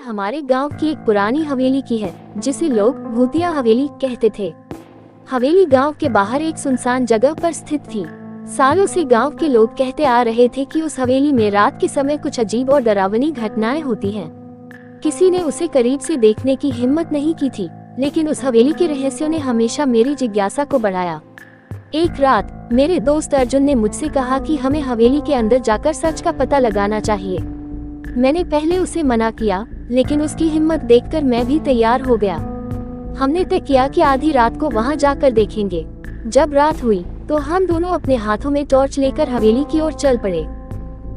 हमारे गांव की एक पुरानी हवेली की है, जिसे लोग भूतिया हवेली कहते थे। हवेली गांव के बाहर एक सुनसान जगह पर स्थित थी। सालों से गांव के लोग कहते आ रहे थे कि उस हवेली में रात के समय कुछ अजीब और डरावनी घटनाएं होती हैं। किसी ने उसे करीब से देखने की हिम्मत नहीं की थी, लेकिन उस हवेली के रहस्यों ने हमेशा मेरी जिज्ञासा को बढ़ाया। एक रात मेरे दोस्त अर्जुन ने मुझसे कहा कि हमें हवेली के अंदर जाकर सच का पता लगाना चाहिए। मैंने पहले उसे मना किया, लेकिन उसकी हिम्मत देखकर मैं भी तैयार हो गया। हमने तय किया कि आधी रात को वहां जाकर देखेंगे। जब रात हुई तो हम दोनों अपने हाथों में टॉर्च लेकर हवेली की ओर चल पड़े।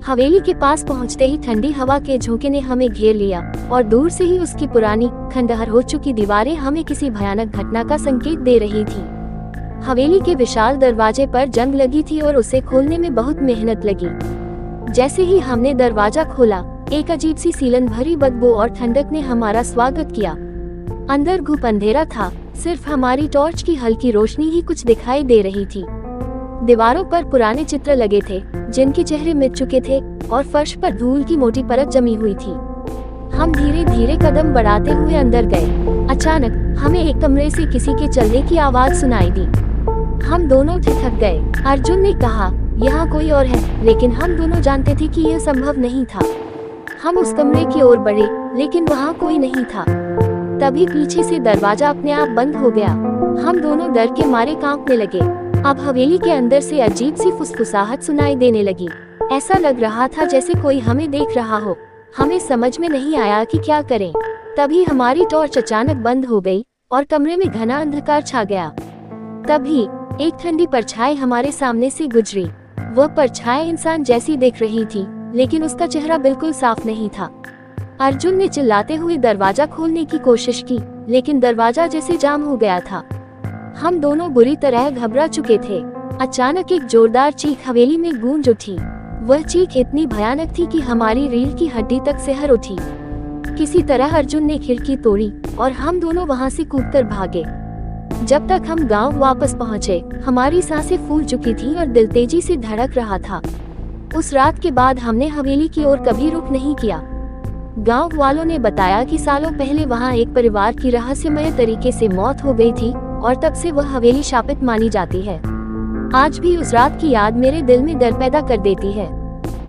हवेली के पास पहुंचते ही ठंडी हवा के झोंके ने हमें घेर लिया और दूर से ही उसकी पुरानी खंडहर हो चुकी दीवारें हमें किसी भयानक घटना का संकेत दे रही थी। हवेली के विशाल दरवाजे पर जंग लगी थी और उसे खोलने में बहुत मेहनत लगी। जैसे ही हमने दरवाजा खोला, एक अजीब सी सीलन भरी बदबू और ठंडक ने हमारा स्वागत किया। अंदर घुप अंधेरा था, सिर्फ हमारी टॉर्च की हल्की रोशनी ही कुछ दिखाई दे रही थी। दीवारों पर पुराने चित्र लगे थे, जिनके चेहरे मिट चुके थे और फर्श पर धूल की मोटी परत जमी हुई थी। हम धीरे धीरे कदम बढ़ाते हुए अंदर गए। अचानक हमें एक कमरे से किसी के चलने की आवाज सुनाई दी। हम दोनों ठिठक गए। अर्जुन ने कहा, यहाँ कोई और है, लेकिन हम दोनों जानते थे कि यह संभव नहीं था। हम उस कमरे की ओर बढ़े, लेकिन वहाँ कोई नहीं था। तभी पीछे से दरवाजा अपने आप बंद हो गया। हम दोनों डर के मारे कांपने लगे। अब हवेली के अंदर से अजीब सी फुसफुसाहट सुनाई देने लगी। ऐसा लग रहा था जैसे कोई हमें देख रहा हो। हमें समझ में नहीं आया कि क्या करें। तभी हमारी टॉर्च अचानक बंद हो गई और कमरे में घना अंधकार छा गया। तभी एक ठंडी परछाई हमारे सामने से गुजरी। वह परछाई इंसान जैसी दिख रही थी, लेकिन उसका चेहरा बिल्कुल साफ नहीं था। अर्जुन ने चिल्लाते हुए दरवाजा खोलने की कोशिश की, लेकिन दरवाजा जैसे जाम हो गया था। हम दोनों बुरी तरह घबरा चुके थे। अचानक एक जोरदार चीख हवेली में गूंज उठी। वह चीख इतनी भयानक थी कि हमारी रीढ़ की हड्डी तक सिहर उठी। किसी तरह अर्जुन ने खिड़की तोड़ी और हम दोनों वहां से कूदकर भागे। जब तक हम गांव वापस पहुंचे, हमारी सांसें फूल चुकी थी और दिल तेजी से धड़क रहा था। उस रात के बाद हमने हवेली की ओर कभी रुख नहीं किया। गांव वालों ने बताया कि सालों पहले वहां एक परिवार की रहस्यमय तरीके से मौत हो गई थी और तब से वह हवेली शापित मानी जाती है। आज भी उस रात की याद मेरे दिल में डर पैदा कर देती है।